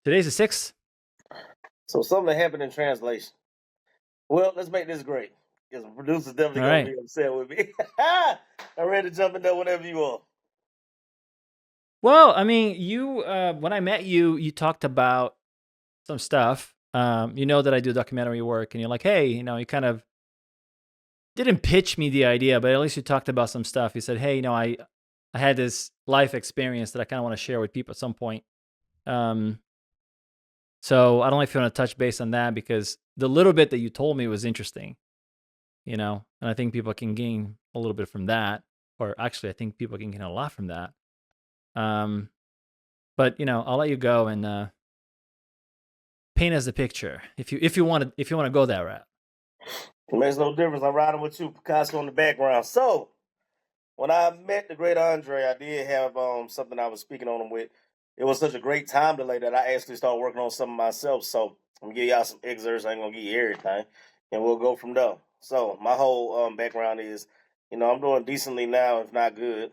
Today's the 6th. So something happened in translation. Well, let's make this great. Because the producer's definitely All gonna right. be upset with me. I'm ready to jump in there whenever you are. Well, I mean, you when I met you, you talked about some stuff. You know that I do documentary work, and you're like, hey, you kind of didn't pitch me the idea, but at least you talked about some stuff. You said, hey, I had this life experience that I kind of want to share with people at some point. Um, so I don't know if you want to touch base on that because the little bit that you told me was interesting, and I think people can gain a little bit from that, or actually, I think people can gain a lot from that. Um, but I'll let you go and paint us the picture if you want to go that route. It makes no difference. I'm riding with you, Picasso in the background. So when I met the great Andre, I did have something I was speaking on him with. It was such a great time delay that I actually started working on something myself. So I'm gonna give y'all some excerpts. I ain't gonna give you everything, and we'll go from there. So my whole background is, I'm doing decently now, if not good,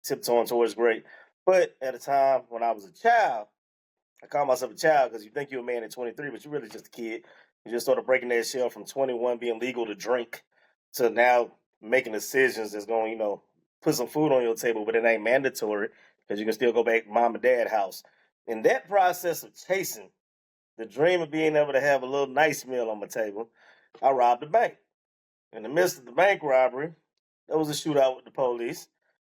tiptoeing towards great. But at a time when I was a child, I call myself a child because you think you're a man at 23, but you're really just a kid. You just sort of breaking that shell from 21 being legal to drink to now making decisions that's going, put some food on your table, but it ain't mandatory because you can still go back to mom and dad house. In that process of chasing the dream of being able to have a little nice meal on my table, I robbed a bank. In the midst of the bank robbery, there was a shootout with the police,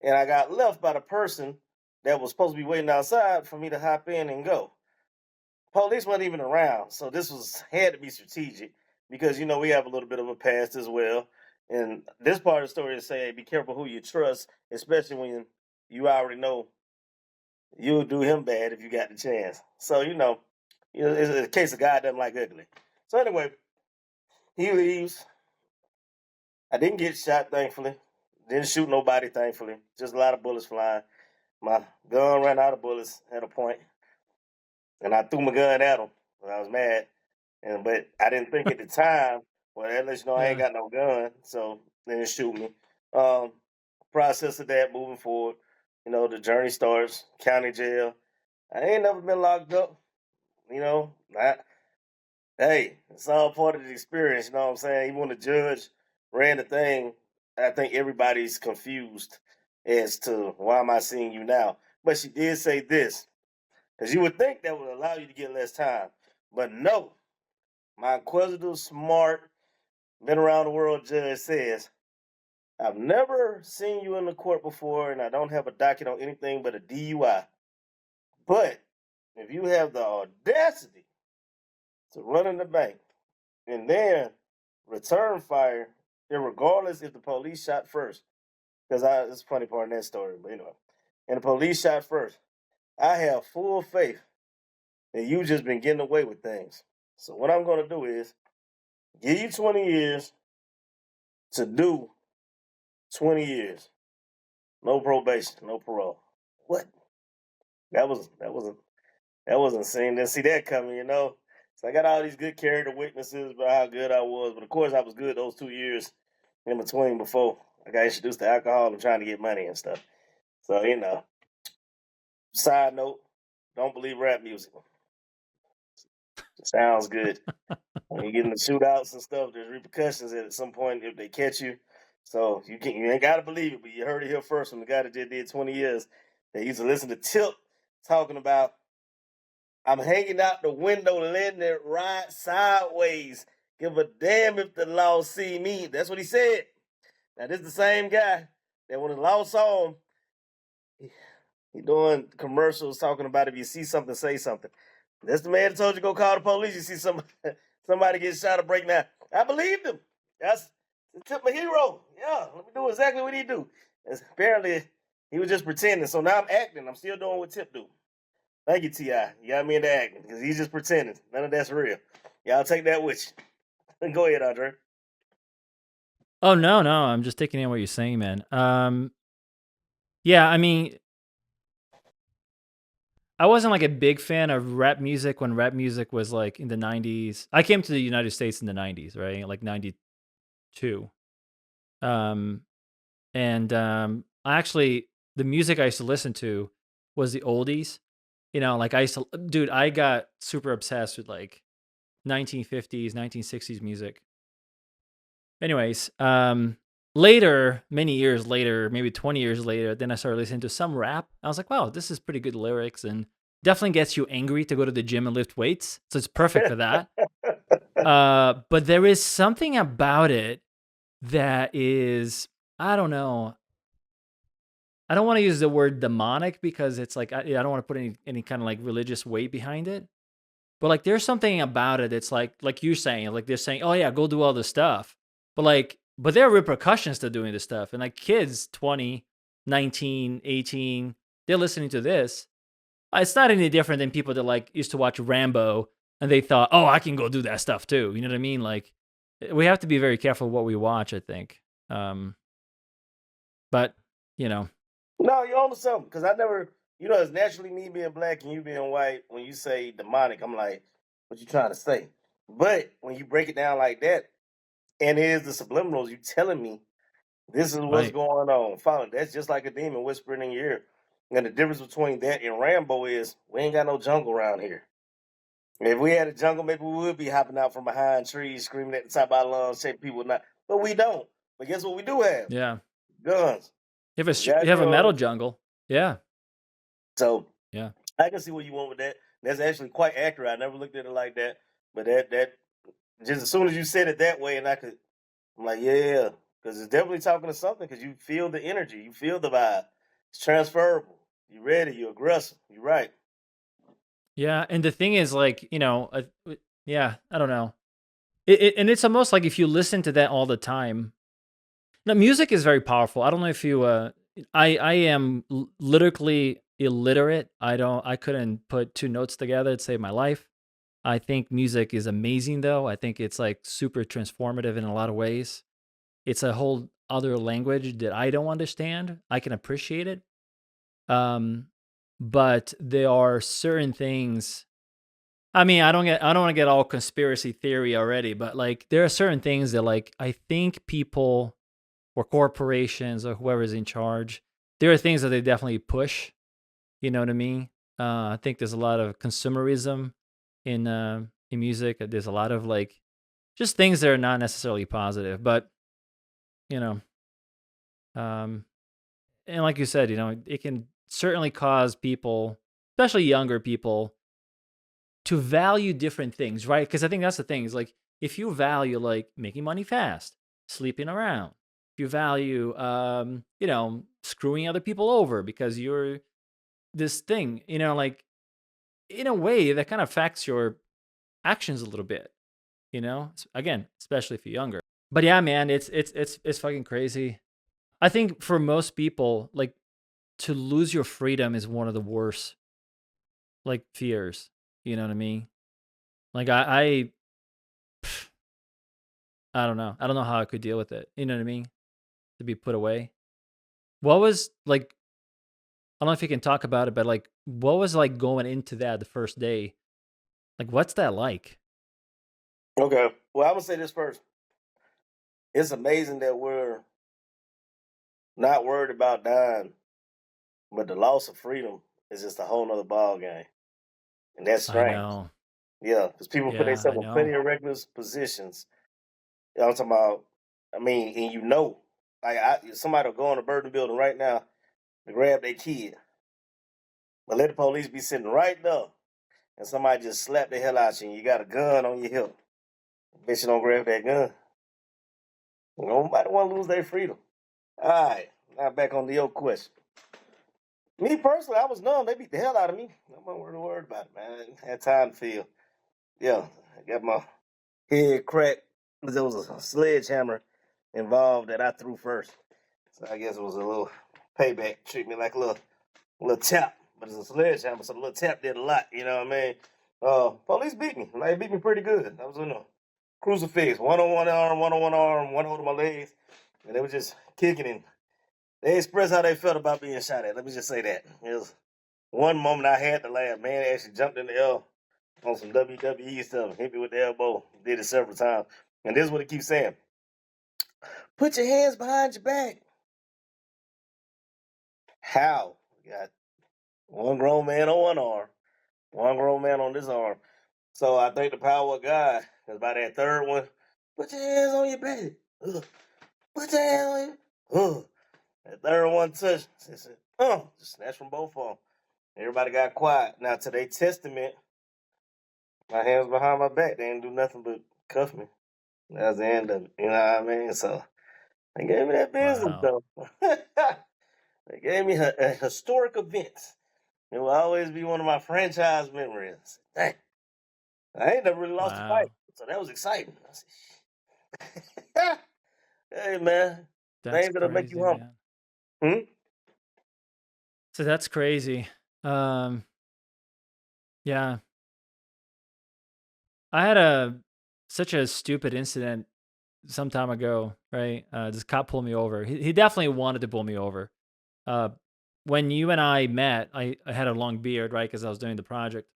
and I got left by the person that was supposed to be waiting outside for me to hop in and go. Police wasn't even around, so this was had to be strategic because we have a little bit of a past as well. And this part of the story is saying, hey, be careful who you trust, especially when you already know you'll do him bad if you got the chance. So it's a case of God doesn't like ugly. So anyway, he leaves. I didn't get shot, thankfully. Didn't shoot nobody, thankfully. Just a lot of bullets flying. My gun ran out of bullets at a point, and I threw my gun at him. I was mad. But I didn't think at the time, well, that lets you know I ain't Yeah. got no gun, so they didn't shoot me. Um, Process of that moving forward, the journey starts, county jail. I ain't never been locked up, you know. I, hey, it's all part of the experience, you know what I'm saying? Even when the judge ran the thing, I think everybody's confused as to why am I seeing you now. But she did say this, because you would think that would allow you to get less time. But no, my inquisitive, smart, been around the world judge says, I've never seen you in the court before, and I don't have a docket on anything but a DUI. But if you have the audacity to run in the bank and then return fire, regardless if the police shot first, because it's a funny part in that story, but anyway, and the police shot first, I have full faith that you just been getting away with things. So what I'm going to do is give you 20 years to do 20 years. No probation, no parole. What? That wasn't seen. Didn't see that coming. So I got all these good character witnesses about how good I was, but of course I was good those 2 years in between before I got introduced to alcohol and trying to get money and stuff. So Side note, don't believe rap music. It sounds good. When you get in the shootouts and stuff, there's repercussions at some point if they catch you. So you ain't gotta believe it, but you heard it here first from the guy that just did 20 years. They used to listen to Tip talking about I'm hanging out the window letting it ride sideways. Give a damn if the law see me. That's what he said. Now this is the same guy that when the law saw him, he doing commercials talking about if you see something, say something. That's the man that told you go call the police. You see somebody get shot or break down. I believed him. That's Tip my hero. Yeah, let me do exactly what he do. Apparently, he was just pretending. So now I'm acting. I'm still doing what Tip do. Thank you, T.I. You got me into acting because he's just pretending. None of that's real. Y'all take that with you. Go ahead, Andre. Oh no, I'm just taking in what you're saying, man. Yeah, I mean, I wasn't like a big fan of rap music when rap music was like in the 90s. I came to the United States in the 90s, right? Like 92. Um and I actually the music I used to listen to was the oldies. You know, like I used to, dude, I got super obsessed with like 1950s, 1960s music. Anyways, later, many years later, maybe 20 years later, then I started listening to some rap. I was like, wow, this is pretty good lyrics and definitely gets you angry to go to the gym and lift weights. So it's perfect for that. But there is something about it that is, I don't know. I don't want to use the word demonic because it's like I don't want to put any kind of like religious weight behind it. But like there's something about it. It's like you're saying, like they're saying, oh yeah, go do all this stuff. But there are repercussions to doing this stuff. And like kids 20, 19, 18, they're listening to this. It's not any different than people that like used to watch Rambo and they thought, oh, I can go do that stuff too. You know what I mean? Like we have to be very careful what we watch, I think. But you know, No, you're on to something. Because I never, it's naturally me being black and you being white. When you say demonic, I'm like, what you trying to say? But when you break it down like that, and it is the subliminals, you telling me this is what's right. going on. Follow, that's just like a demon whispering in your ear. And the difference between that and Rambo is we ain't got no jungle around here. If we had a jungle, maybe we would be hopping out from behind trees, screaming at the top of our lungs, saying people not. But we don't. But guess what we do have? Yeah. Guns. We got You have a metal guns. jungle. Yeah. So Yeah. I can see where you went with that. That's actually quite accurate. I never looked at it like that. But that just as soon as you said it that way, and I'm like, yeah, because it's definitely talking to something. Because you feel the energy, you feel the vibe. It's transferable. You ready? You're aggressive. You're right. Yeah, and the thing is, like, yeah, I don't know. And it's almost like if you listen to that all the time. Now, music is very powerful. I don't know if you. I am literally illiterate. I couldn't put two notes together to save my life. I think music is amazing, though. I think it's like super transformative in a lot of ways. It's a whole other language that I don't understand. I can appreciate it. Um, but there are certain things. I mean, I don't want to get all conspiracy theory already, but like there are certain things that like I think people or corporations or whoever's in charge, there are things that they definitely push. You know what I mean? I think there's a lot of consumerism in music. There's a lot of like just things that are not necessarily positive, but you know, um, and like you said, it can certainly cause people, especially younger people, to value different things, right? Because I think that's the thing is like if you value like making money fast, sleeping around, if you value screwing other people over because you're this thing, like in a way that kind of affects your actions a little bit, again, especially if you're younger. But yeah, man, it's fucking crazy. I think for most people, like to lose your freedom is one of the worst like fears. You know what I mean? Like I don't know. I don't know how I could deal with it. You know what I mean? To be put away. What was like? I don't know if you can talk about it, but like, what was like going into that the first day? Like, what's that like? Okay. Well, I'm gonna say this first. It's amazing that we're not worried about dying, but the loss of freedom is just a whole nother ball game, and that's I strange. know. Yeah, because people put Yeah, I themselves in know. plenty of reckless positions. I'm talking about. I mean, and like somebody will go on a burden building right now to grab their kid, but let the police be sitting right there, and somebody just slap the hell out you, and you got a gun on your hip. Bet you don't grab that gun. Nobody want to lose their freedom. All right, now back on the old question. Me personally, I was numb. They beat the hell out of me. I'm not worried about it, man. I had time to feel. Yeah, I got my head cracked. There was a sledgehammer involved that I threw first. So I guess it was a little payback. Treat me like a little tap. But it's a sledgehammer, so the little tap did a lot, you know what I mean? Police beat me. Like, they beat me pretty good. I was in a crucifix, one on one arm, one over my legs. And they were just kicking and they expressed how they felt about being shot at. Let me just say that. It was one moment I had to laugh. Man actually jumped in the air on some WWE stuff, hit me with the elbow, did it several times. And this is what he keeps saying. Put your hands behind your back. How? You got one grown man on one arm. One grown man on this arm. So I thank the power of God. Because by that third one, put your hands on your baby. Ugh. Put your hands on your. Ugh. That third one touched. I said, just snatched from both of them. Everybody got quiet. Now, to their testament, my hands behind my back. They didn't do nothing but cuff me. That was the end of it. You know what I mean? So they gave me that business, Wow. though. They gave me a historic event. It will always be one of my franchise memories. Dang. I ain't never really lost a fight. Wow. So that was exciting. I said, hey, man. That's Things that'll make you crazy, humble. man. Hmm? So that's crazy. Yeah. I had such a stupid incident some time ago, right? This cop pulled me over. He definitely wanted to pull me over. Uh, when you and I met, I had a long beard, right? Because I was doing the project.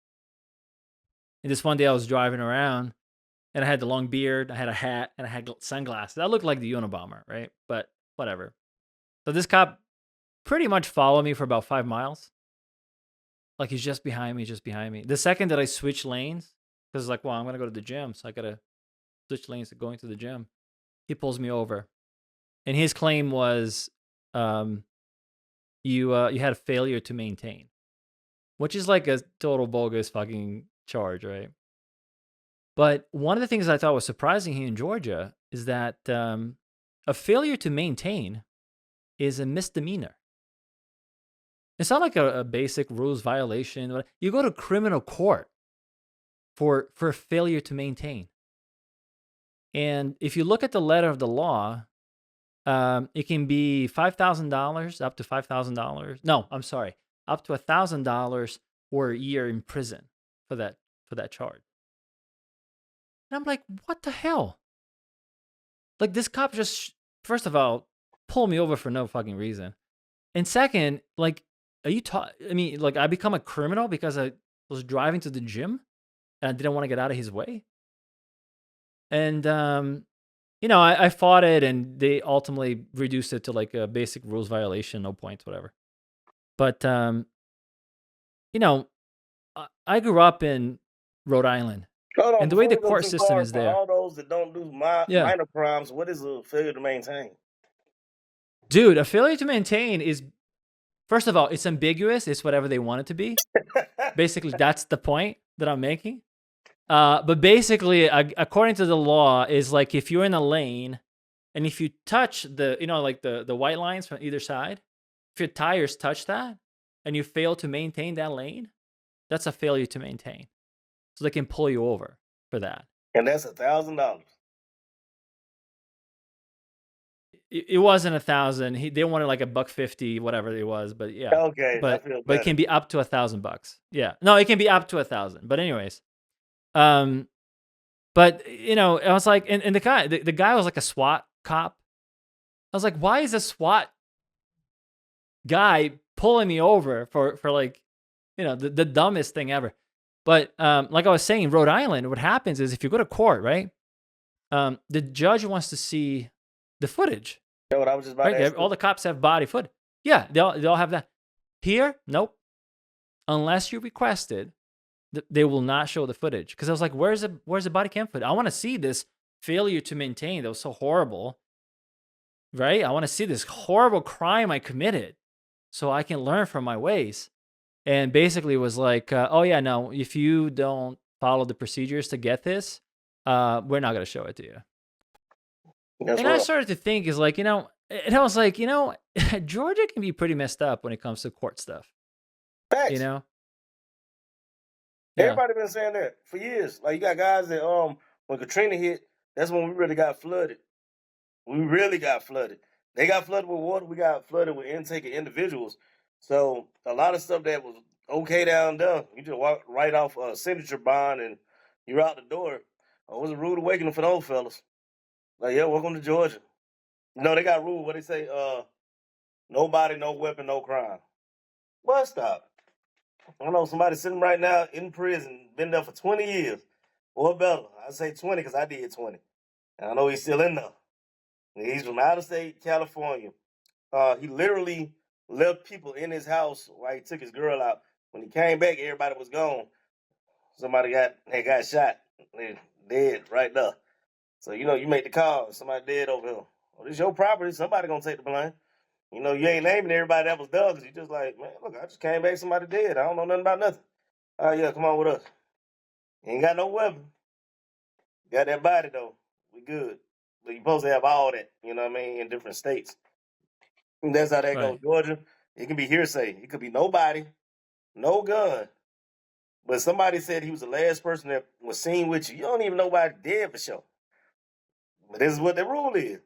And this one day I was driving around and I had the long beard, I had a hat, and I had sunglasses. I looked like the Unabomber, right? But whatever. So this cop pretty much followed me for about 5 miles. Like he's just behind me, just behind me. The second that I switch lanes, because like, well, I'm gonna go to the gym, so I gotta switch lanes to going to the gym. He pulls me over, and his claim was, um, you had a failure to maintain, which is like a total bogus fucking charge, right? But one of the things I thought was surprising here in Georgia is that a failure to maintain is a misdemeanor. It's not like a basic rules violation. You go to criminal court for failure to maintain. And if you look at the letter of the law, it can be $5,000 up to $5,000. No, I'm sorry, up to $1,000 or a year in prison for that charge. And I'm like, what the hell? Like this cop just, first of all, pulled me over for no fucking reason, and second, like, are you I mean, like, I become a criminal because I was driving to the gym and I didn't want to get out of his way. And I fought it, and they ultimately reduced it to like a basic rules violation, no points, whatever. But you know, I grew up in Rhode Island, Hold on, and the way before the we go court too system far, is for there. all those that don't do Yeah, minor crimes, what is a failure to maintain? dude, a failure to maintain is, first of all, it's ambiguous. It's whatever they want it to be. Basically, that's the point that I'm making. But basically, according to the law, is like if you're in a lane and if you touch like the white lines from either side, if your tires touch that and you fail to maintain that lane, that's a failure to maintain. So they can pull you over for that. And that's $1,000. It wasn't 1,000. They wanted like $150, whatever it was. But yeah, Okay, I but feel it better. can be up to $1,000. Yeah, no, it can be up to 1,000. But anyways, but I was like, and the guy was like a SWAT cop. I was like, why is a SWAT guy pulling me over for like, the dumbest thing ever? But like I was saying, in Rhode Island, what happens is if you go to court, right, the judge wants to see the footage, You know what I was just about to right? ask All you? the cops have body footage. Yeah, they all have that. Here, nope. Unless you request it, they will not show the footage. Because I was like, where's the body cam footage? I want to see this failure to maintain that was so horrible, right? I want to see this horrible crime I committed so I can learn from my ways. And basically was like, oh yeah, no, if you don't follow the procedures to get this, we're not going to show it to you. That's And I rough. started to think is like, and I was like, Georgia can be pretty messed up when it comes to court stuff, you Facts. know? Yeah. Everybody been saying that for years. Like you got guys that when Katrina hit, that's when we really got flooded. We really got flooded. They got flooded with water. We got flooded with intake of individuals. So a lot of stuff that was okay down there, you just walk right off a signature bond and you're out the door. It was a rude awakening for those fellas. Like, yeah, welcome to Georgia. They got rule what they say, nobody, no weapon, no crime. Well, stop. I know somebody sitting right now in prison, been there for 20 years. Or better. I say 20 because I did 20. And I know he's still in there. He's from out of state, California. He literally left people in his house while he took his girl out. When he came back, everybody was gone. Somebody got shot, they dead right there. So you make the call. Somebody dead over here. Well, this your property. Somebody gonna take the blame. You ain't naming everybody that was done because you just like, man, look, I just came back. Somebody dead. I don't know nothing about nothing. Oh yeah, come on with us. You ain't got no weapon. Got that body though. We good. But you supposed to have all that. You know what I mean? In different states. And that's how that goes. Right. Georgia, it can be hearsay. It could be nobody, no gun. But somebody said he was the last person that was seen with you. You don't even know nobody dead for sure. But this is what the rule is.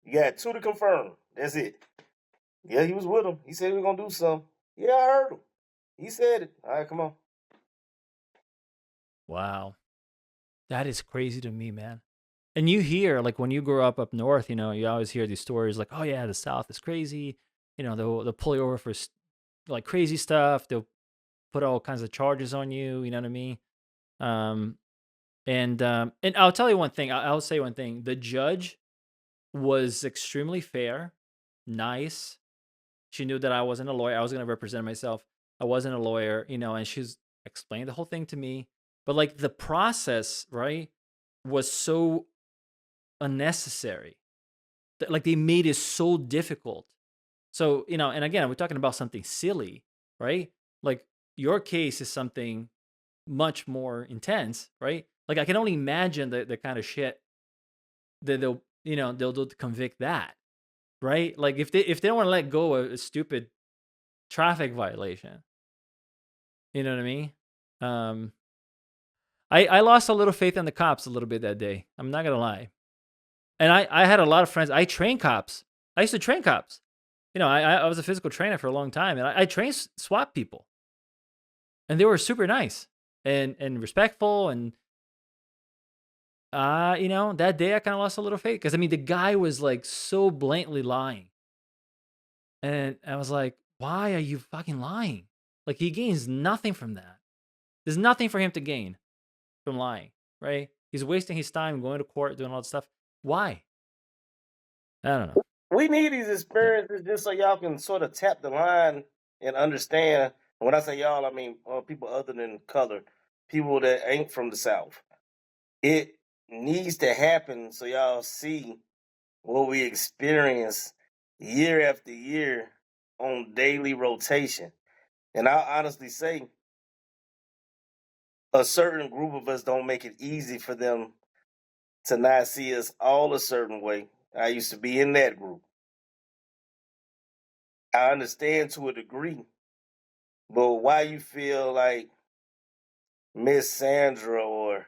You got two to confirm. That's it. Yeah, he was with him. He said he was gonna do something. Yeah, I heard him. He said it. All right, come on. Wow. That is crazy to me, man. And you hear, like, when you grow up north, you always hear these stories like, oh yeah, the South is crazy. They'll pull you over for like crazy stuff. They'll put all kinds of charges on you. You know what I mean? Um, and I'll tell you one thing. I'll say one thing. The judge was extremely fair, nice. She knew that I wasn't a lawyer. I was going to represent myself. I wasn't a lawyer, and she's explained the whole thing to me. But like the process, right, was so unnecessary. Like they made it so difficult. So, and again, we're talking about something silly, right? Like your case is something much more intense, right? Like I can only imagine the kind of shit that they'll do to convict that, right? Like if they don't want to let go of a stupid traffic violation, you know what I mean? Um, I lost a little faith in the cops a little bit that day. I'm not gonna lie. And I had a lot of friends. I trained cops. I used to train cops. I was a physical trainer for a long time, and I trained SWAT people, and they were super nice and respectful. And that day I kind of lost a little faith because I mean the guy was like so blatantly lying, and I was like, why are you fucking lying? Like he gains nothing from that. There's nothing for him to gain from lying, right? He's wasting his time going to court, doing all that stuff. Why? I don't know. We need these Yeah. experiences just so y'all can sort of tap the line and understand. And when I say y'all, I mean people other than color, people that ain't from the South. It needs to happen so y'all see what we experience year after year on daily rotation. And I'll honestly say, a certain group of us don't make it easy for them to not see us all a certain way. I used to be in that group. I understand to a degree, but why you feel like Miss Sandra or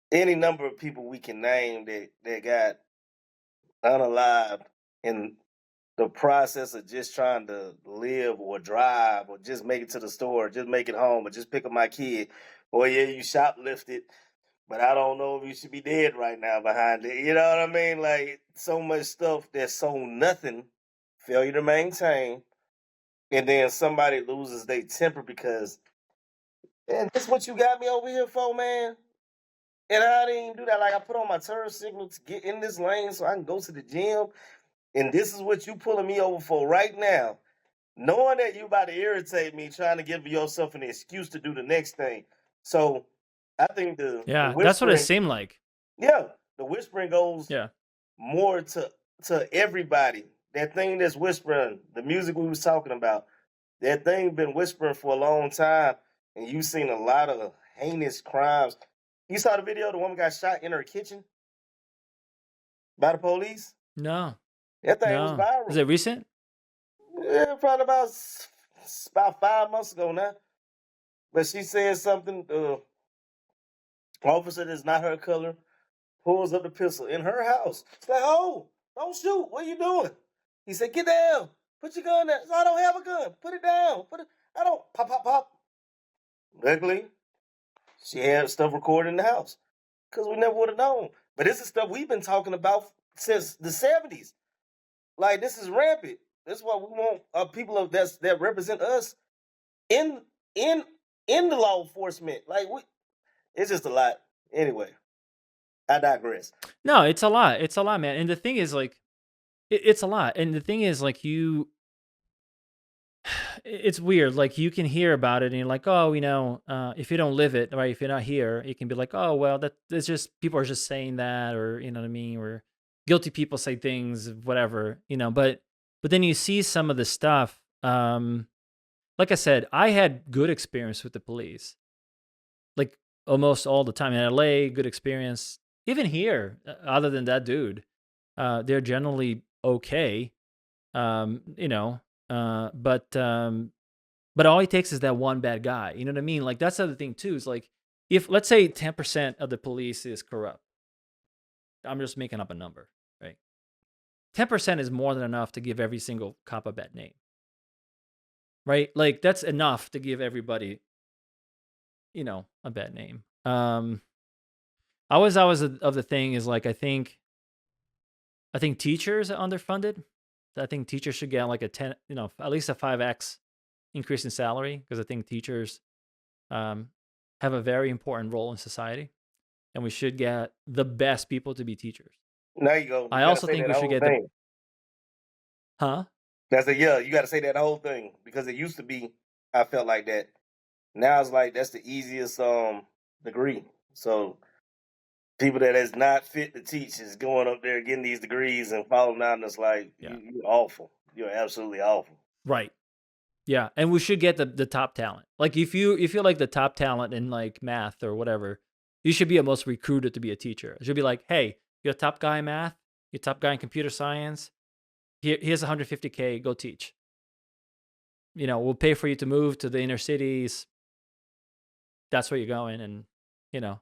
any number of people we can name that got unalived in the process of just trying to live or drive or just make it to the store, just make it home, or just pick up my kid. Or yeah, you shoplifted, but I don't know if you should be dead right now behind it. You know what I mean? Like so much stuff that's so nothing, failure to maintain, and then somebody loses their temper because, man, this what you got me over here for, man. And I didn't even do that. Like I put on my turn signal to get in this lane so I can go to the gym. And this is what you pulling me over for right now. Knowing that you about to irritate me, trying to give yourself an excuse to do the next thing. So I think the Yeah, that's what it whispering, seemed like. yeah, the whispering goes Yeah. more to everybody. That thing that's whispering, the music we was talking about, that thing been whispering for a long time, and you've seen a lot of heinous crimes. You saw the video, the woman got shot in her kitchen by the police? No. That thing was No. Was viral. it recent? Yeah, probably about 5 months ago now. But she said something. Officer that's not her color pulls up the pistol in her house. It's like, oh, don't shoot. What are you doing? He said, get down. Put your gun down. I don't have a gun. Put it down. I don't. Pop, pop, pop. Luckily, she had stuff recorded in the house because we never would have known. But this is stuff we've been talking about since the 70s. Like, this is rampant. That's why we want people that represent us in in in the law enforcement. Like it's just a lot. Anyway, I digress. No, it's a lot. It's a lot, man. And the thing is, like, it's a lot. And the thing is, like, it's weird. Like you can hear about it and you're like, oh, if you don't live it, right? If you're not here, you can be like, oh, well, that's just people are just saying that, or you know what I mean, or guilty people say things, whatever, but then you see some of the stuff. Like I said, I had good experience with the police, like almost all the time in LA. Good experience, even here. Other than that dude, they're generally okay. Um, you know, but all it takes is that one bad guy. You know what I mean? Like that's the other thing too. Is like if let's say 10% of the police is corrupt. I'm just making up a number, right? 10% is more than enough to give every single cop a bad name, right? Like that's enough to give everybody, a bad name. I was always of the thing is like I think teachers are underfunded. I think teachers should get like a 10, at least a 5x increase in salary because I think teachers um, have a very important role in society, and we should get the best people to be teachers. There you go. I You got to also say think that we should whole get the thing. huh? That's a yeah. You got to say that whole thing because it used to be. I felt like that. Now it's like that's the easiest degree. So people that is not fit to teach is going up there getting these degrees and falling out. And it's like Yeah, you're awful. You're absolutely awful. right. Yeah, and we should get the top talent. Like if you're like the top talent in like math or whatever, you should be almost recruited to be a teacher. It should be like, hey, you're a top guy in math, you're a top guy in computer science. Here's 150K, go teach. We'll pay for you to move to the inner cities. That's where you're going, and you know.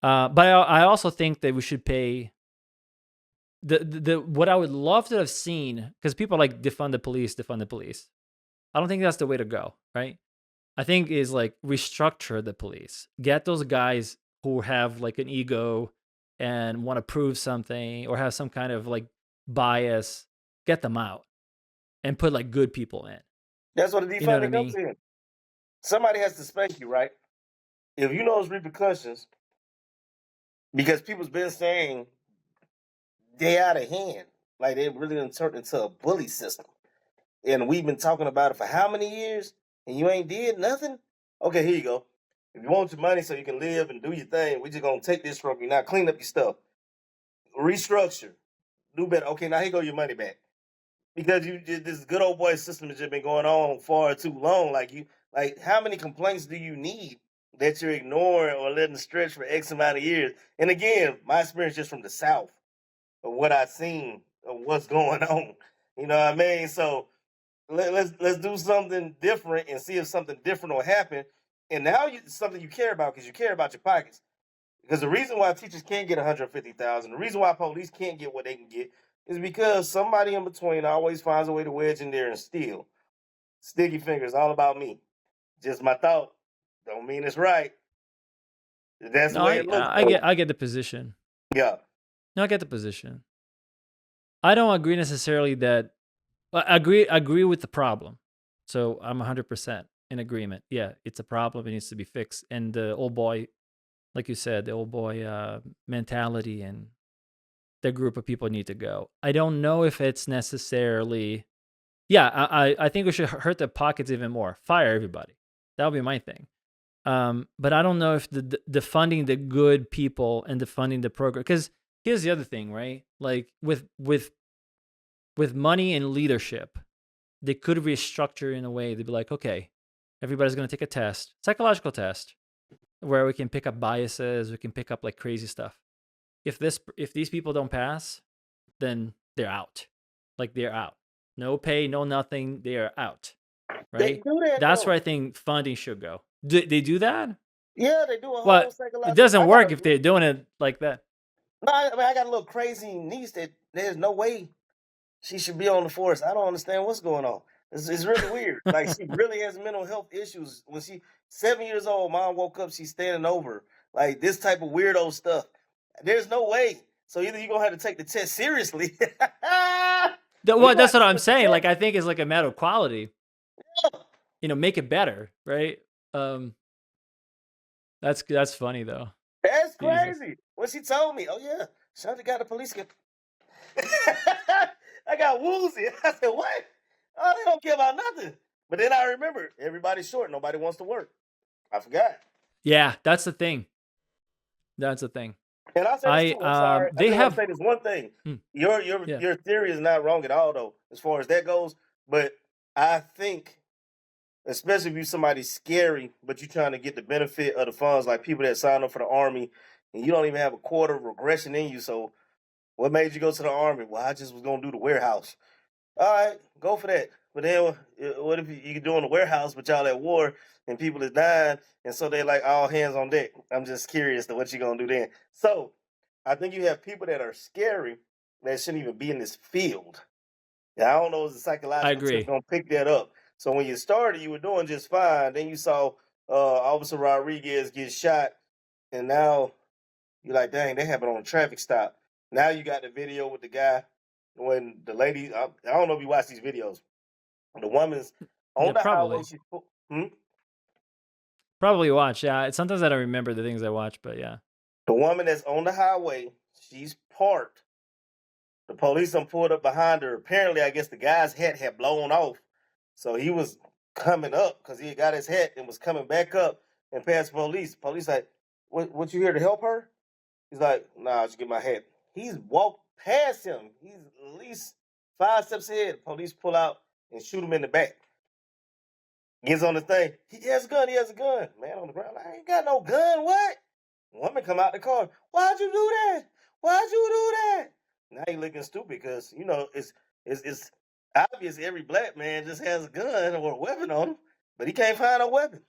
But I also think that we should pay the what I would love to have seen because people like defund the police, defund the police. I don't think that's the way to go, right? I think is like restructure the police. Get those guys who have like an ego and want to prove something or have some kind of like bias, get them out and put like good people in. That's what the You know what I defunding comes mean? in. Somebody has to spank you, right? If you know it's repercussions, because people's been saying they out of hand, like they really done turned into a bully system. And we've been talking about it for how many years? And you ain't did nothing? Okay, here you go. If you want your money so you can live and do your thing, we just gonna take this from you. Now clean up your stuff. Restructure. Do better. Okay, now here go your money back. Because you just this good old boy system has just been going on far too long. Like how many complaints do you need that you're ignoring or letting stretch for X amount of years? And again, my experience just from the South of what I've seen of what's going on. You know what I mean? So let's do something different and see if something different will happen. And now something you care about because you care about your pockets. Because the reason why teachers can't get 150,000, the reason why police can't get what they can get, is because somebody in between always finds a way to wedge in there and steal. Sticky fingers, all about me. Just my thought. Don't mean it's right. That's the No, way I it looks. I get I get the position. Yeah. No, I get the position. I don't agree necessarily that I agree with the problem. So I'm 100% in agreement. Yeah, it's a problem. It needs to be fixed. And the old boy, like you said, the old boy mentality and the group of people need to go. I don't know if it's necessarily. Yeah, I think we should hurt the pockets even more. Fire everybody. That would be my thing. But I don't know if the funding the good people and the funding the program. Because here's the other thing, right? Like with money and leadership, they could restructure in a way. They'd be like, okay, everybody's going to take a test, psychological test, where we can pick up biases, we can pick up like crazy stuff. If these people don't pass, then they're out. Like they're out. No pay, no nothing. They are out. They Right? do that That's where though. I think funding should go. Do they do that? Yeah, they do a Well, whole it psychological. doesn't work if they're doing it like that. I got a little crazy niece that there's no way she should be on the force. I don't understand what's going on. It's really weird. Like she really has mental health issues. When she 7 years old, mom woke up, she's standing over. Like this type of weirdo stuff. There's no way. So either you're gonna have to take the test seriously. Or you Well, gonna that's have to what I'm quit the saying. Like test. I think it's like a matter of quality. Make it better, right? Um, that's funny though. That's Jesus. crazy. When she told me, oh yeah, Shanta got a police kit. I got woozy. I said, what? Oh, they don't care about nothing. But then I remember everybody's short. Nobody wants to work. I forgot. Yeah, that's the thing. That's the thing. And I'll say this too. I'm sorry. I They just want to have say this one thing. hmm, yeah, Your theory is not wrong at all, though, as far as that goes. But I think, especially if you're somebody scary, but you're trying to get the benefit of the funds, like people that sign up for the army, and you don't even have a quarter of regression in you. So, what made you go to the army? Well, I just was gonna do the warehouse. All right, go for that. But then, what if you're doing the warehouse, but y'all at war and people is dying, and so they like all hands on deck? I'm just curious to what you gonna do then. So, I think you have people that are scary that shouldn't even be in this field. Yeah, I don't know if the I psychological test agree. gonna pick that up. So when you started, you were doing just fine. Then you saw Officer Rodriguez get shot, and now you're like, dang, that happened on a traffic stop. Now you got the video with the guy when the lady. I don't know if you watch these videos. The woman's Yeah, on the highway. probably. Hmm? Probably watch. Yeah, sometimes I don't remember the things I watch, but yeah. The woman that's on the highway. She's parked. The police done pulled up behind her. Apparently, I guess the guy's hat had blown off. So he was coming up because he had got his hat and was coming back up and past the police. Police like, what you here to help her? He's like, nah, I just get my hat. He's walked past him. He's at least 5 steps ahead. Police pull out and shoot him in the back. Gets on the thing. He has a gun. He has a gun. Man on the ground. I ain't got no gun. What? Woman come out the car. Why'd you do that? Why'd you do that? Now he looking stupid because it's obvious every black man just has a gun or a weapon on him, but he can't find a weapon.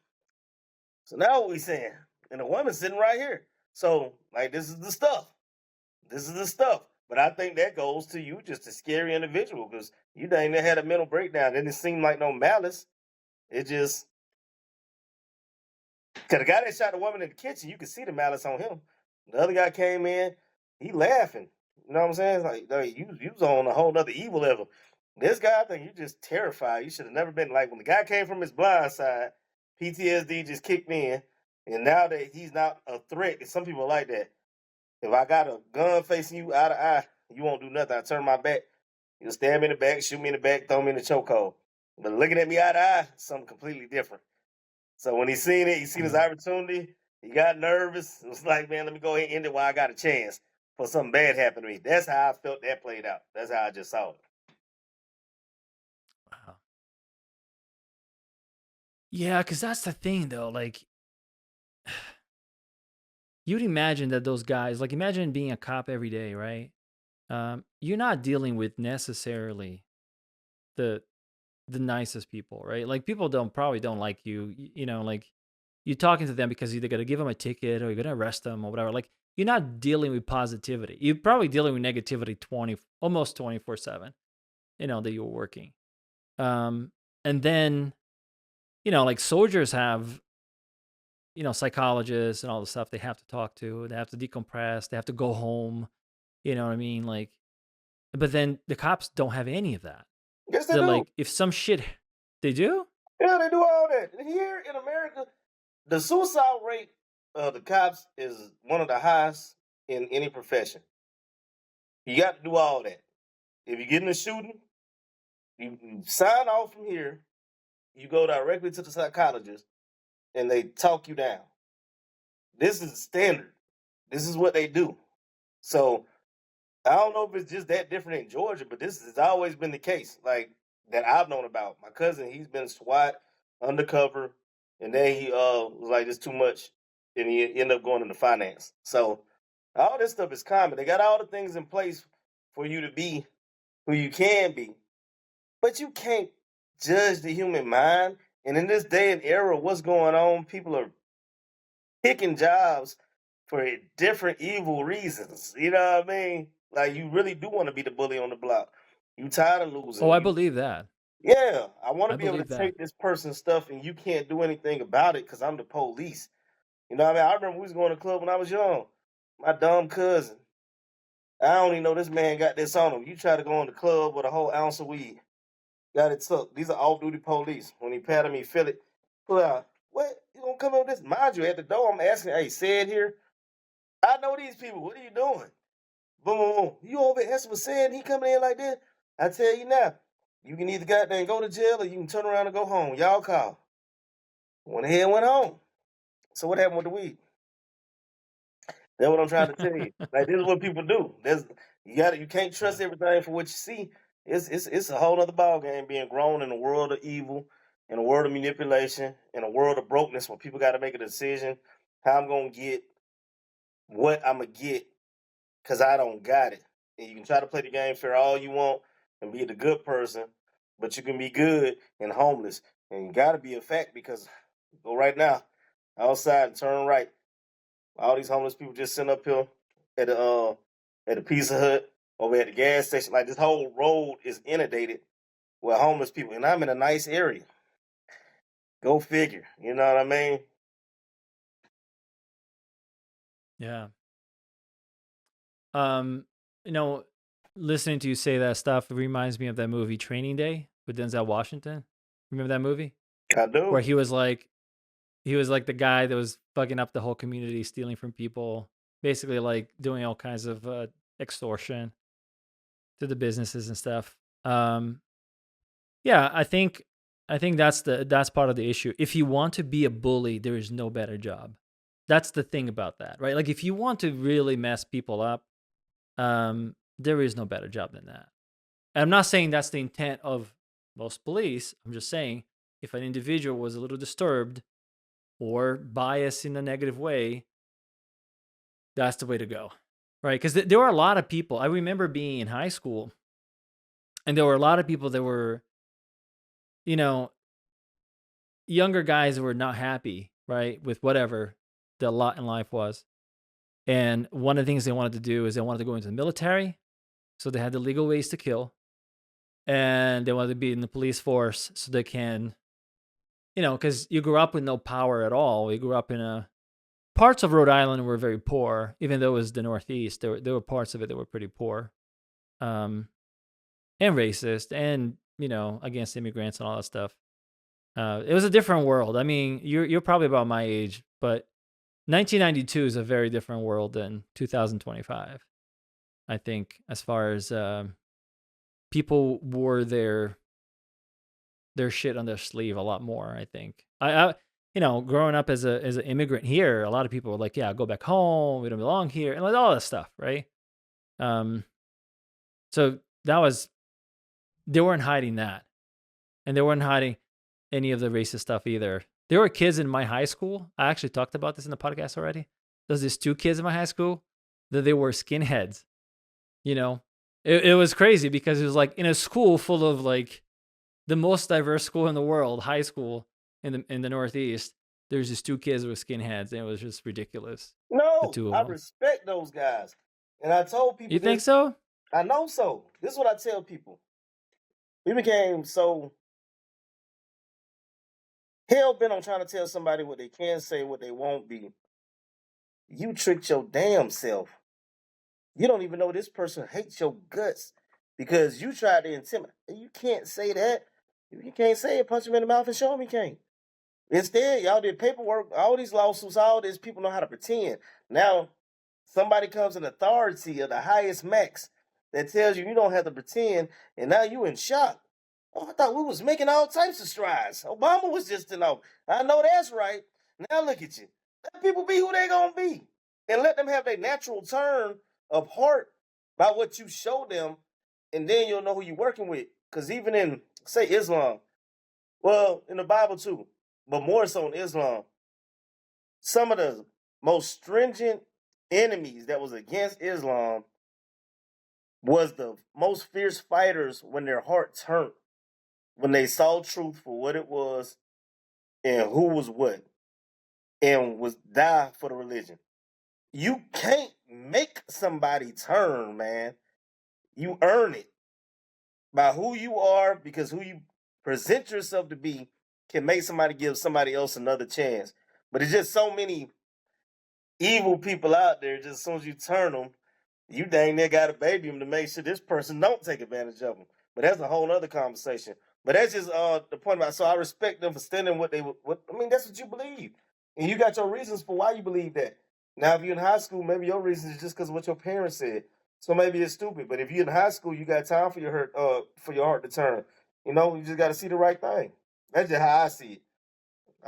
So now what we saying? And the woman's sitting right here. So like this is the stuff. This is the stuff. But I think that goes to you, just a scary individual, because you dang near had a mental breakdown. It didn't seem like no malice. It just because the guy that shot the woman in the kitchen, you could see the malice on him. The other guy came in, he laughing. You know what I'm saying? Like you was on a whole nother evil level. This guy, I think you just terrified. You should have never been like when the guy came from his blind side, PTSD just kicked in, and now that he's not a threat, and some people like that. If I got a gun facing you eye to eye, you won't do nothing. I turn my back. You'll stab me in the back, shoot me in the back, throw me in the chokehold. But looking at me eye to eye, something completely different. So when he seen it, he seen his Mhm. opportunity. He got nervous. It was like, man, let me go ahead and end it while I got a chance for something bad happen to me. That's how I felt that played out. That's how I just saw it. Wow. Yeah, because that's the thing, though. Like, you'd imagine that those guys, like, imagine being a cop every day, right? You're not dealing with necessarily the the nicest people, right? Like, people probably don't like you. You know, like you're talking to them because either gonna give them a ticket or you're gonna arrest them or whatever. Like, you're not dealing with positivity. You're probably dealing with negativity almost 24/7. You know that you're working. Um, and then like soldiers have psychologists and all the stuff they have to talk to. They have to decompress. They have to go home. You know what I mean? Like, but then the cops don't have any of that. Yes, they They're do. like, if some shit, they do. Yeah, they do all that. And here in America, the suicide rate of the cops is one of the highest in any profession. You got to do all that. If you get in a shooting, you sign off from here. You go directly to the psychologist, and they talk you down. This is standard. This is what they do. So I don't know if it's just that different in Georgia, but this has always been the case. Like that I've known about. My cousin, he's been SWAT undercover, and then he was like, "It's too much," and he ended up going into finance. So all this stuff is common. They got all the things in place for you to be who you can be, but you can't judge the human mind. And in this day and era, what's going on? People are picking jobs for different evil reasons. You know what I mean? Like you really do want to be the bully on the block. You tired of Oh, losing. I You believe that. yeah, I want to I be able to believe that. take this person's stuff and you can't do anything about it because I'm the police. You know what I mean? I remember we was going to the club when I was young. My dumb cousin. I don't even know this man got this on him. You try to go in the club with a whole ounce of weed. Got it took. These are off-duty police. When he patted me, feel it. Pull out. What? You gonna come up with this? Mind you, at the door, I'm asking, hey, say it here. I know these people. What are you doing? Boom, boom, boom. You over here asking for saying he coming in like this? I tell you now, You can either goddamn go to jail or you can turn around and go home. Y'all call. Went ahead and went home. So what happened with the weed? That's what I'm trying to tell you. Like this is what people do. You can't Yeah. trust everything for what you see. It's a whole other ball game being grown in a world of evil, in a world of manipulation, in a world of brokenness where people gotta make a decision how I'm gonna get what I'm gonna get because I don't got it. And you can try to play the game fair all you want and be the good person, but you can be good and homeless. And you gotta be a fact because go right now, outside and turn right. All these homeless people just sitting up here at the Pizza Hut, over at the gas station. Like this whole road is inundated with homeless people, and I'm in a nice area. Go figure. You know what I mean? Yeah. Um, you know, listening to you say that stuff, it reminds me of that movie Training Day with Denzel Washington. Remember that movie? I Where do. he was like the guy that was fucking up the whole community, stealing from people, basically like doing all kinds of extortion to the businesses and stuff. Um, yeah, I think that's part of the issue. If you want to be a bully, there is no better job. That's the thing about that, right? Like if you want to really mess people up, there is no better job than that. And I'm not saying that's the intent of most police. I'm just saying if an individual was a little disturbed or biased in a negative way, that's the way to go, right? Because there were a lot of people. I remember being in high school, and there were a lot of people that were, you know, younger guys were not happy, right, with whatever the lot in life was. And one of the things they wanted to do is they wanted to go into the military. So they had the legal ways to kill. And they wanted to be in the police force so they can, because you grew up with no power at all. We grew up in parts of Rhode Island were very poor, even though it was the Northeast. There were parts of it that were pretty poor, um, and racist, and against immigrants and all that stuff. It was a different world. I mean, you're probably about my age, but 1992 is a very different world than 2025. I think, as far as people wore their shit on their sleeve a lot more. I think. Growing up as an immigrant here, a lot of people were like, "Yeah, go back home. We don't belong here," and like all that stuff, right? Um, so that was they weren't hiding that, and they weren't hiding any of the racist stuff either. There were kids in my high school. I actually talked about this in the podcast already. There's these two kids in my high school that they were skinheads. You know, it was crazy because it was like in a school full of like the most diverse school in the world, high school in the Northeast. There's just two kids with skinheads, and it was just ridiculous. The No, two of I them. respect those guys. And I told You people think this. so? I know so. This is what I tell people. We became so hell bent on trying to tell somebody what they can say, what they won't be. You tricked your damn self. You don't even know this person hates your guts because you tried to intimidate. You can't say that. You can't say it, punch him in the mouth and show him he can't. Instead, y'all did paperwork, all these lawsuits, all this, people know how to pretend. Now, somebody comes in authority of the highest max that tells you you don't have to pretend, and now you in shock. Oh, I thought we was making all types of strides. Obama was just in office. I know that's right. Now look at you. Let people be who they gonna be. And let them have their natural turn of heart by what you show them, and then you'll know who you're working with. Because even in, say, Islam, well, in the Bible too, but more so in Islam, some of the most stringent enemies that was against Islam was the most fierce fighters when their heart turned, when they saw truth for what it was and who was what, and was die for the religion. You can't make somebody turn, man. You earn it by who you are because who you present yourself to be can make somebody give somebody else another chance. But it's just so many evil people out there. Just as soon as you turn them, you dang near got to baby them to make sure this person don't take advantage of them. But that's a whole other conversation. But that's just the point about. So I respect them for standing what they. What I mean, that's what you believe, and you got your reasons for why you believe that. Now, if you're in high school, maybe your reasons is just because of what your parents said. So maybe it's stupid. But if you're in high school, you got time for your heart to turn. You just got to see the right thing. That's just how I see it.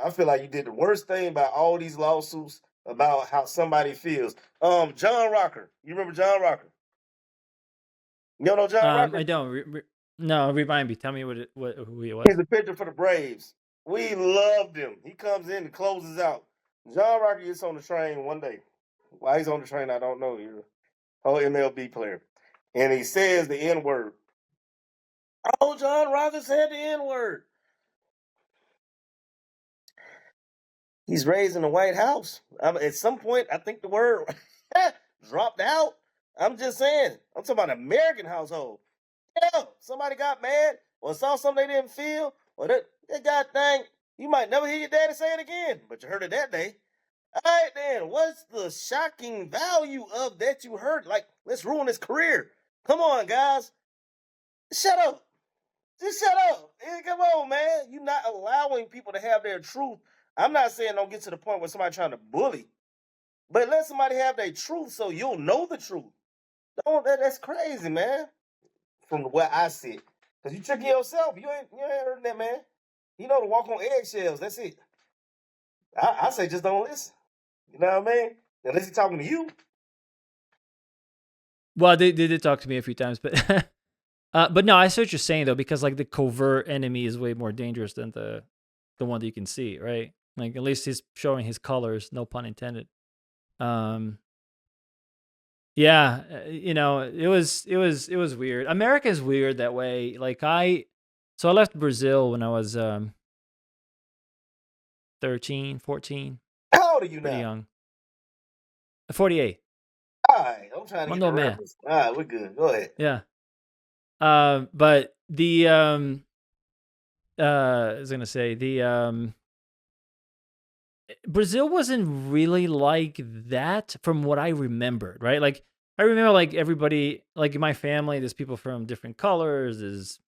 I feel like you did the worst thing by all these lawsuits about how somebody feels. John Rocker. You remember John Rocker? You don't know John I Rocker? don't. No, remind me. Tell me who he He's was. a pitcher for the Braves. We loved him. He comes in and closes out. John Rocker gets on the train one day. Why he's on the train, I don't know. He's a whole MLB player. And he says the N word. Oh, John Rocker said the N word. He's raised in the White House. At some point, I think the word dropped out. I'm just saying. I'm talking about an American household. Yeah, somebody got mad or saw something they didn't feel, or that guy thing. You might never hear your daddy say it again, but you heard it that day. All right, then. What's the shocking value of that you heard? Like, let's ruin his career. Come on, guys. Shut up. Just shut up. Come on, man. You're not allowing people to have their truth. I'm not saying don't get to the point where somebody trying to bully, but let somebody have their truth so you'll know the truth. That's crazy, man. From the way I see it, because you tricking yourself. You ain't hurting that man. You know to walk on eggshells. That's it. I say just don't listen. You know what I mean? Unless he's talking to you. Well, they did talk to me a few times, but but no, I see what you're saying though, because like the covert enemy is way more dangerous than the one that you can see, right? Like at least he's showing his colors, no pun intended. Um, yeah, it was weird. America is weird that way. Like so I left Brazil when I was 13, 14, How old are you pretty now? young. 48. All right, I'm trying to I'm get an the old man. reference. All right, we're good. Go ahead. Yeah. But the I was gonna say Brazil wasn't really like that from what I remembered, right? Like I remember like everybody, like in my family, there's people from different colors, there's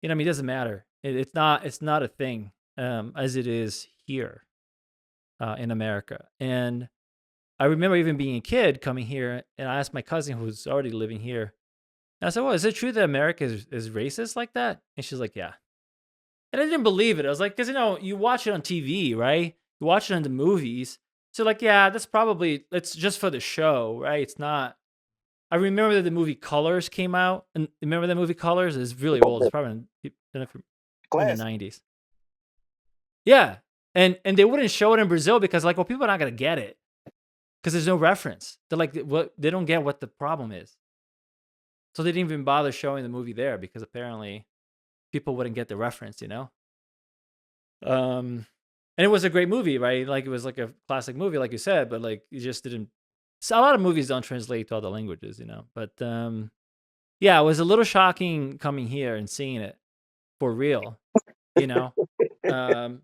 I mean, it doesn't matter. It's not a thing as it is here in America. And I remember even being a kid coming here and I asked my cousin who's already living here. And I said, well, is it true that America is racist like that? And she's like, yeah. And I didn't believe it. I was like, because you watch it on TV, right? You watch it on the movies. So like, yeah, it's just for the show, right? It's not. I remember that the movie Colors came out, and remember that movie Colors is really old. It's probably in the Classic. 90s. Yeah, and they wouldn't show it in Brazil because like, well, people are not gonna get it because there's no reference. They're like, what? They don't get what the problem is, so they didn't even bother showing the movie there because apparently people wouldn't get the reference. And it was a great movie, right? Like it was like a classic movie, like you said, but like it just didn't. So a lot of movies don't translate to other languages. But yeah, it was a little shocking coming here and seeing it for real, you know. Um,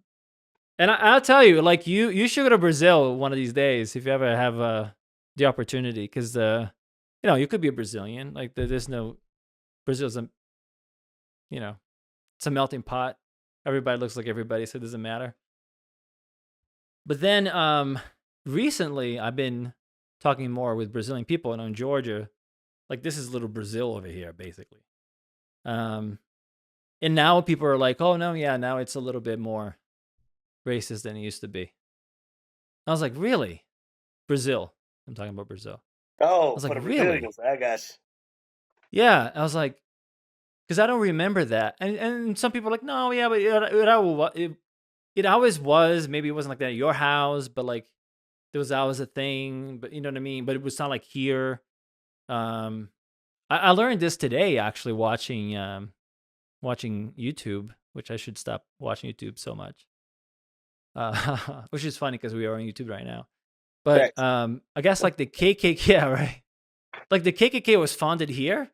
and I'll tell you, like you should go to Brazil one of these days if you ever have the opportunity, because you could be a Brazilian. Like there's no Brazil's a it's a melting pot. Everybody looks like everybody, so it doesn't matter. But then recently I've been talking more with Brazilian people, and in Georgia, like this is little Brazil over here, basically. Um, and now people are like, oh no, yeah, now it's a little bit more racist than it used to be. I was like, really? Brazil. I'm talking about Brazil. I Oh, was for like, the really? Brazilians, I got you. Yeah. I was like, because I don't remember that. And some people are like, no, yeah, but it always was. Maybe it wasn't like that at your house, but like there was always a thing. But you know what I mean? But it was not like here. Um, I learned this today actually watching YouTube, which I should stop watching YouTube so much. Which is funny because we are on YouTube right now. But Facts. I guess like the KKK, yeah, right. Like the KKK was founded here,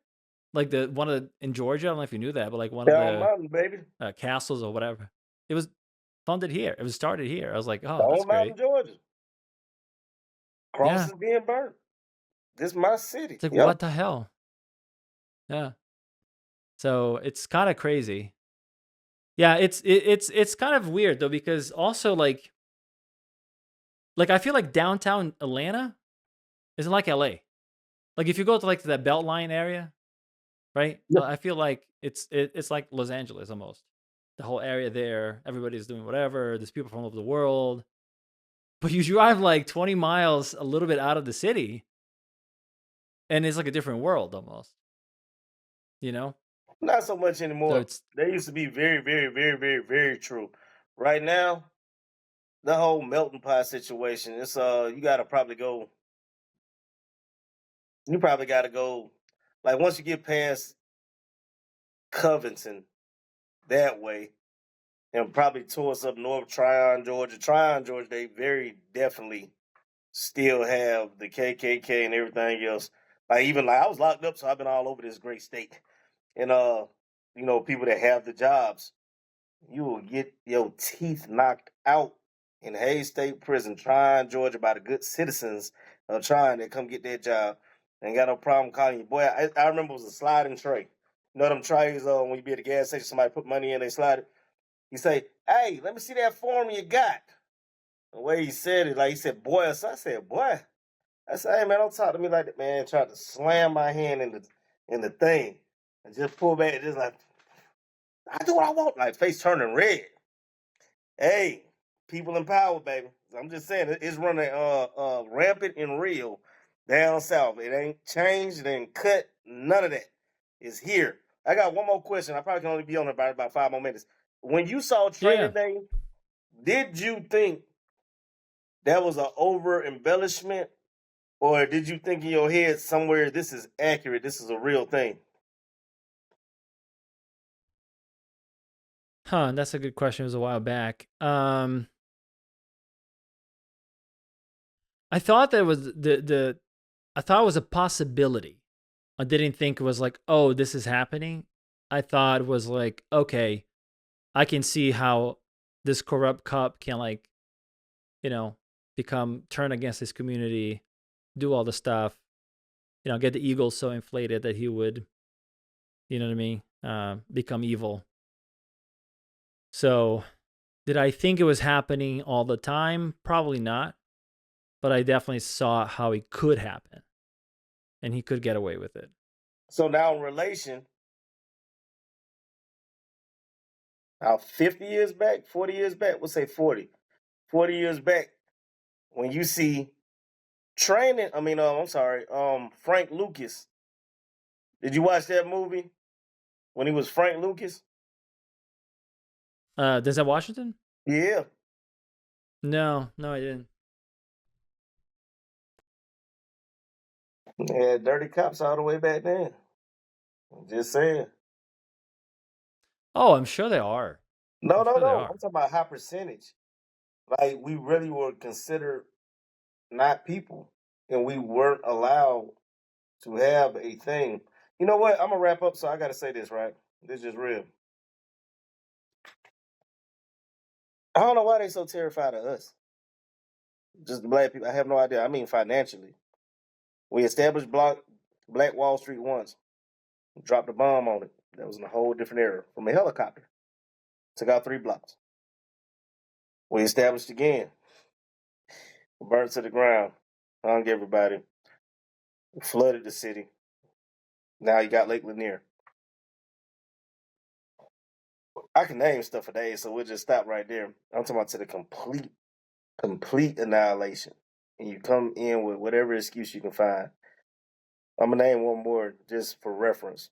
like the one of the, in Georgia. I don't know if you knew that, but like one of Down the mountain, baby. castles or whatever. It was founded here. It was started here. I was like, oh, that's Down great. mountain, Georgia. Yeah. Crosses being burnt. This my city. It's like, Yep. what the hell? Yeah. So it's kind of crazy. Yeah, it's kind of weird though, because also like I feel like downtown Atlanta isn't like LA. Like if you go to like that Beltline area, right? Yeah. I feel like it's like Los Angeles almost. The whole area there, everybody's doing whatever. There's people from all over the world, but you drive like 20 miles a little bit out of the city, and it's like a different world almost. You know, Not so much so anymore. it's They used to be very, very, very, very, very true. Right now, the whole melting pot situation, it's you gotta probably go you probably gotta go like once you get past Covington that way and probably towards up north Tryon, Georgia. Tryon, Georgia, they very definitely still have the KKK and everything else. Like even like I was locked up, so I've been all over this great state. And people that have the jobs, you will get your teeth knocked out in Hayes State Prison, Tryon, Georgia, by the good citizens of Tryon that come get their job. Ain't got no problem calling you. Boy, I remember it was a sliding tray. You know them trays when you be at the gas station, somebody put money in, they slide it. You say, hey, let me see that form you got. The way he said it, like he said, boy. So I said, boy. I said, hey man, don't talk to me like that, man. Tried to slam my hand in the thing and just pull back, just like I do what I want, like face turning red. Hey, people in power, baby. I'm just saying it's running rampant and real down south. It ain't changed, it ain't cut, none of that. It's here. I got one more question. I probably can only be on about 5 more minutes. When you saw yeah. Training Day, did you think that was an over embellishment, or did you think in your head somewhere this is accurate, this is a real thing? Huh, that's a good question. It was a while back. I thought that was the I thought it was a possibility. I didn't think it was like, oh, this is happening. I thought it was like, okay, I can see how this corrupt cop can like, you know, become turn against his community, do all the stuff, get the ego so inflated that he would, you know what I mean, become evil. So, did I think it was happening all the time? Probably not, but I definitely saw how it could happen, and he could get away with it. So now in relation, now 50 years back, 40 years back, we'll say 40. 40 years back, when you see I'm sorry, Frank Lucas. Did you watch that movie when he was Frank Lucas? Denzel Washington? Yeah. No, no, I didn't. Yeah, dirty cops all the way back then. I'm just saying. Oh, I'm sure they are. No, I'm no, sure they no. are. I'm talking about high percentage. Like we really were considered not people. And we weren't allowed to have a thing. You know what? I'm gonna wrap up, so I gotta say this, right? This is real. I don't know why they so terrified of us. Just the black people. I have no idea. I mean financially. We established Black Wall Street once, dropped a bomb on it. That was in a whole different era from a helicopter. Took out 3 blocks. We established again, burned to the ground, hung everybody, flooded the city. Now you got Lake Lanier. I can name stuff for days, so we'll just stop right there. I'm talking about to the complete annihilation. And you come in with whatever excuse you can find. I'm gonna name one more just for reference.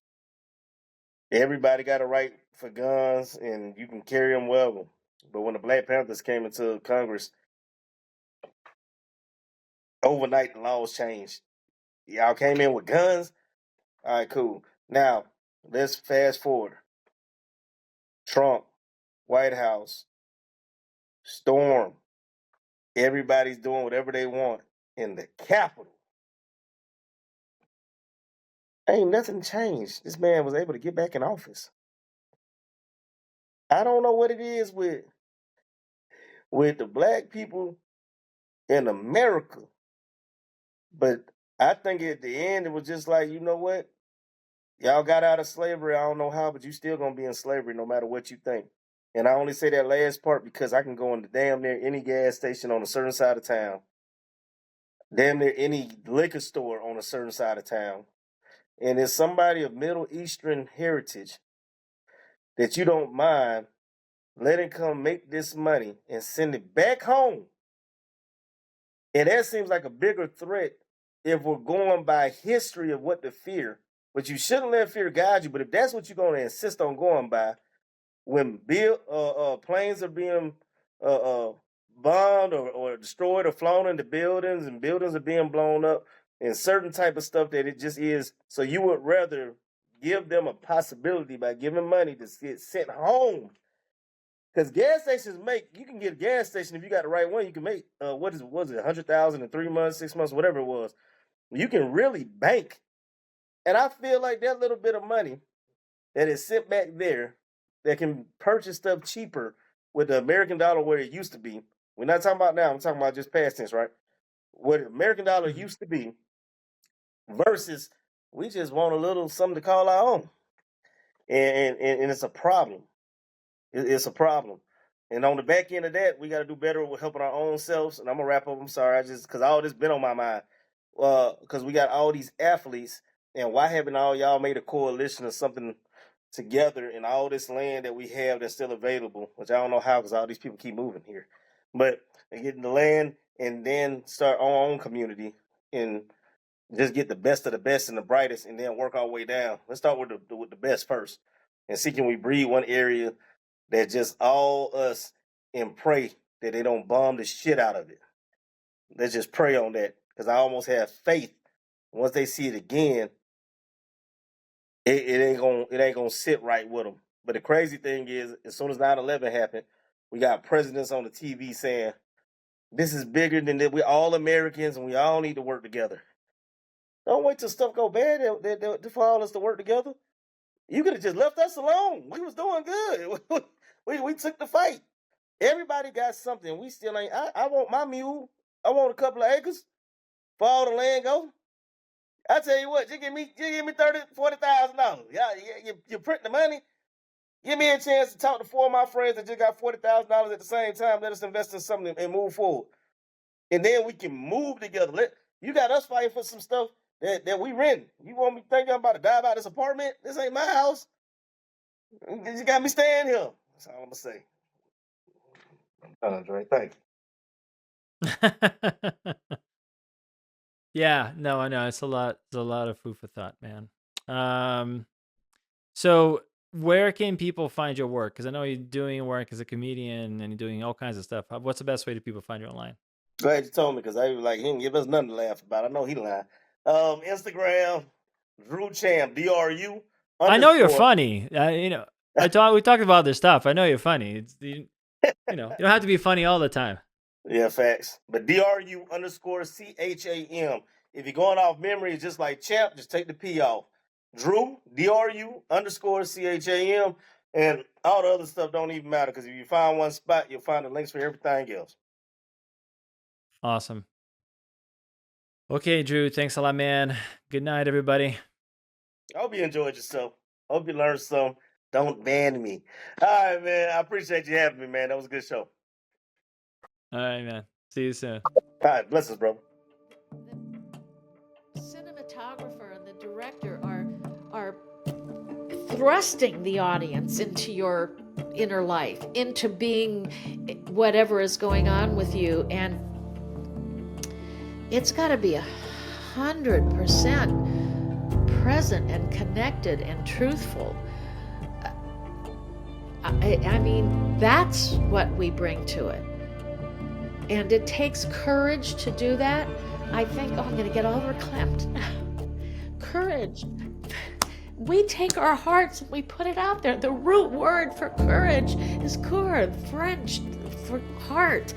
Everybody got a right for guns, and you can carry them well. But when the Black Panthers came into Congress, overnight the laws changed. Y'all came in with guns. All right, cool. Now let's fast forward. Trump, White House, storm. Everybody's doing whatever they want in the Capitol. Ain't nothing changed. This man was able to get back in office. I don't know what it is with the black people in America, but I think at the end it was just like, you know what? Y'all got out of slavery. I don't know how, but you still gonna be in slavery no matter what you think. And I only say that last part because I can go into damn near any gas station on a certain side of town, damn near any liquor store on a certain side of town, and it's somebody of Middle Eastern heritage that you don't mind letting come make this money and send it back home. And that seems like a bigger threat if we're going by history of what to fear. But you shouldn't let fear guide you. But if that's what you're going to insist on going by, when planes are being uh, uh, bombed or destroyed or flown into buildings, and buildings are being blown up, and certain type of stuff that it just is, so you would rather give them a possibility by giving money to get sent home. Because gas stations you can get a gas station if you got the right one. You can make was it 100,000 in 3 months, 6 months, whatever it was. You can really bank, and I feel like that little bit of money that is sent back there that can purchase stuff cheaper with the American dollar where it used to be. We're not talking about now. I'm talking about just past tense, right? What the American dollar Mhm. used to be versus we just want a little something to call our own, and it's a problem. It's a problem. And on the back end of that, we got to do better with helping our own selves. And I'm gonna wrap up. I'm sorry, I just because all this been on my mind. Because we got all these athletes, and why haven't all y'all made a coalition or something together in all this land that we have that's still available? Which I don't know how, because all these people keep moving here. But getting the land and then start our own community and just get the best of the best and the brightest, and then work our way down. Let's start with the best first, and see can we breed one area that just all us and pray that they don't bomb the shit out of it. Let's just pray on that, because I almost have faith once they see it again, it ain't gonna sit right with them. But the crazy thing is, as soon as 9/11 happened, we got presidents on the TV saying this is bigger than that. We're all Americans and we all need to work together. Don't wait till stuff go bad for all us to work together. You could have just left us alone. We was doing good. we took the fight. Everybody got something. We still ain't. I want my mule. I want a couple of acres for all the land go. I tell you what, you give me $40,000. Yeah, you print the money. Give me a chance to talk to 4 of my friends that just got $40,000 at the same time. Let us invest in something and move forward, and then we can move together. You got us fighting for some stuff that we rent. You want me thinking I'm about to die about this apartment? This ain't my house. You got me staying here. That's all I'm gonna say. Andre, thank Yeah, no, I know. It's a lot. It's a lot of food for thought, man. Um, so where can people find your work? Because I know you're doing work as a comedian and you're doing all kinds of stuff. What's the best way to people find you online? Glad you told me, because I was like, he didn't give us nothing to laugh about. I know he lying. Instagram, Dru Cham, DRU I know you're underscore. funny. We talked about this stuff. I know you're funny. You don't have to be funny all the time. Yeah, facts. But DRU underscore CHAM. If you're going off memory, it's just like champ, just take the P off. Dru, DRU underscore CHAM. And all the other stuff don't even matter, because if you find one spot, you'll find the links for everything else. Awesome. Okay, Dru. Thanks a lot, man. Good night, everybody. I hope you enjoyed yourself. Hope you learned some. Don't ban me. All right, man. I appreciate you having me, man. That was a good show. All right, man. See you soon. All right. Blessings, bro. The cinematographer and the director are thrusting the audience into your inner life, into being whatever is going on with you, and it's got to be 100% present and connected and truthful. I mean, that's what we bring to it. And it takes courage to do that. I think, I'm going to get all verklempt. Courage. We take our hearts and we put it out there. The root word for courage is cœur, French for heart.